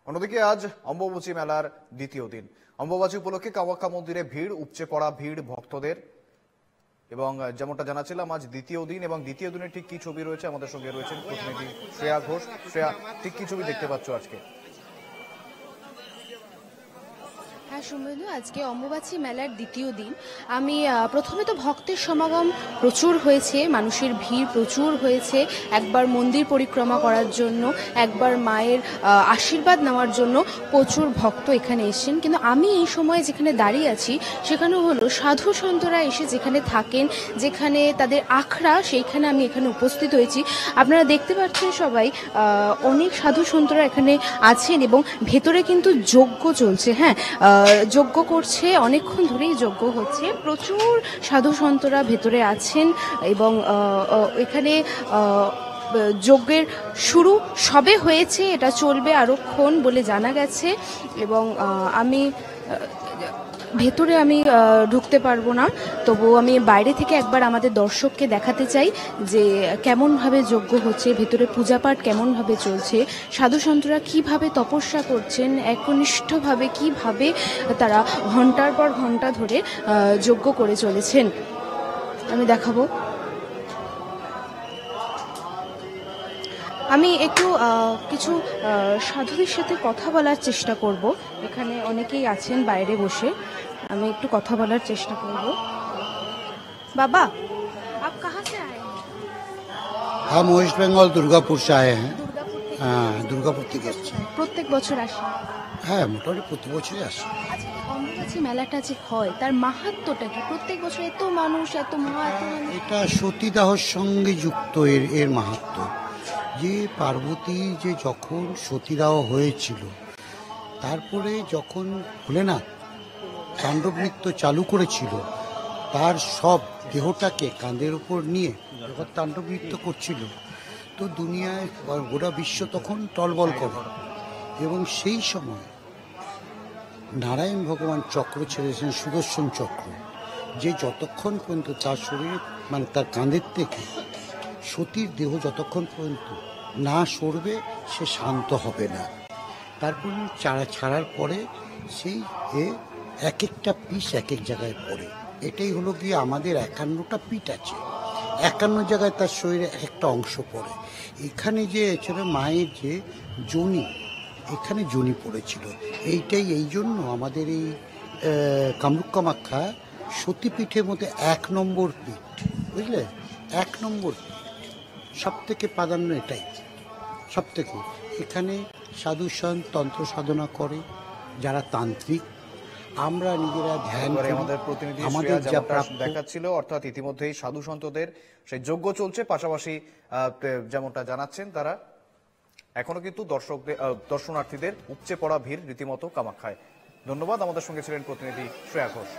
অন্যদিকে আজ অম্বুবাচী মেলার দ্বিতীয় দিন। অম্বুবাচী উপলক্ষে কামাখ্যা মন্দিরে ভিড়, উপচে পড়া ভিড় ভক্তদের। এবং যেমনটা জানাচ্ছিলাম, আজ দ্বিতীয় দিন এবং দ্বিতীয় দিনের ঠিক কি ছবি রয়েছে, আমাদের সঙ্গে রয়েছেন প্রতিনিধি শ্রেয়া ঘোষ। শ্রেয়া, ঠিক কি ছবি দেখতে পাচ্ছ আজকে? হ্যাঁ শুভেন্দু, আজকে অম্বুবাচী মেলার দ্বিতীয় দিন। আমি প্রথমে তো ভক্তের সমাগম প্রচুর হয়েছে, মানুষের ভিড় প্রচুর হয়েছে। একবার মন্দির পরিক্রমা করার জন্য, একবার মায়ের আশীর্বাদ নেওয়ার জন্য প্রচুর ভক্ত এখানে এসেছেন। কিন্তু আমি এই সময় যেখানে দাঁড়িয়ে আছি সেখানে হলো সাধু সন্তরা এসে যেখানে থাকেন, যেখানে তাদের আখড়া, সেইখানে আমি এখানে উপস্থিত হয়েছি। আপনারা দেখতে পাচ্ছেন সবাই, অনেক সাধু সন্তরা এখানে আছেন এবং ভেতরে কিন্তু যজ্ঞ চলছে। হ্যাঁ, যজ্ঞ করছে, অনেকক্ষণ ধরেই যজ্ঞ হচ্ছে। প্রচুর সাধু সন্তরা ভেতরে আছেন এবং এখানে যজ্ঞের শুরু সবে হয়েছে, এটা চলবে আরোক্ষণ বলে জানা গেছে। এবং আমি ভেতরে ঢুকতে পারবো না, তবু আমি বাইরে থেকে একবার আমাদের দর্শককে দেখাতে চাই যে কেমনভাবে যজ্ঞ হচ্ছে, ভেতরে পূজাপাঠ কেমনভাবে চলছে, সাধু সন্তরা কীভাবে তপস্যা করছেন, একনিষ্ঠভাবে কীভাবে তারা ঘন্টার পর ঘন্টা ধরে যজ্ঞ করে চলেছেন। আমি দেখাবো। আমি একটু কিছু সাধুদের সাথে কথা বলার চেষ্টা করব। এখানে অনেকেই আছেন বাইরে বসে, আমি একটু কথা বলার চেষ্টা করব। बाबा, आप कहाँ से आए हैं? हम वेस्ट बंगाल दुर्गापुर से आए हैं। हाँ, दुर्गापुर থেকে এসেছি। প্রত্যেক বছর আসেন? হ্যাঁ, মোটামুটি প্রতি বছরই আসি। অম্বুবাচী মেলাটা যে হয় তার মাহাত্ম্যটা কি? প্রত্যেক বছর এত মানুষ, এত মাহাত্ম্য। এটা সতীদাহর সঙ্গে যুক্ত এর মাহাত্ম্য। যে পার্বতী যে যখন সতীদাহ হয়েছিল, তারপরে যখন ভোলেনাথ তাণ্ডব নৃত্য চালু করেছিল, তার সব দেহটাকে কাঁধের উপর নিয়ে যখন তাণ্ডব নৃত্য করছিল, তো দুনিয়ায় গোটা বিশ্ব তখন টলবল করে। এবং সেই সময় নারায়ণ ভগবান চক্র ছেড়েছেন, সুদর্শন চক্র, যে যতক্ষণ পর্যন্ত তার শরীরে মানে তার কাঁধের থেকে সতীর দেহ যতক্ষণ পর্যন্ত না সরবে সে শান্ত হবে না। তারপর ছাড়ার পরে সেই এক একটা পিস এক এক জায়গায় পড়ে। এটাই হলো গিয়ে আমাদের 51টা পিঠ আছে, 51 জায়গায় তার শরীরে এক একটা অংশ পড়ে। এখানে যে ছিল মায়ের যে যোনি, এখানে যোনি পড়েছিল। এইটাই এই জন্য আমাদের এই কামরূপ কামাখ্যা সতীপীঠের মধ্যে 1 নম্বর পীঠ, বুঝলে? 1 নম্বর পীঠ, সব থেকে প্রাধান্য এটাই, সব থেকে। এখানে সাধু সন্ত তন্ত্র সাধনা করে, যারা তান্ত্রিক, আমরা নিজেরা ধ্যান করি। আমাদের প্রতিনিধি আমাদের দেখাচ্ছিল, অর্থাৎ ইতিমধ্যেই সাধু সন্তদের সেই যজ্ঞ চলছে, পাশাপাশি যেমনটা জানাচ্ছেন তারা এখনো কিন্তু দর্শনার্থীদের উপচে পড়া ভিড় রীতিমতো কামাখ্যায়। ধন্যবাদ, আমাদের সঙ্গে ছিলেন প্রতিনিধি শ্রেয়া ঘোষ।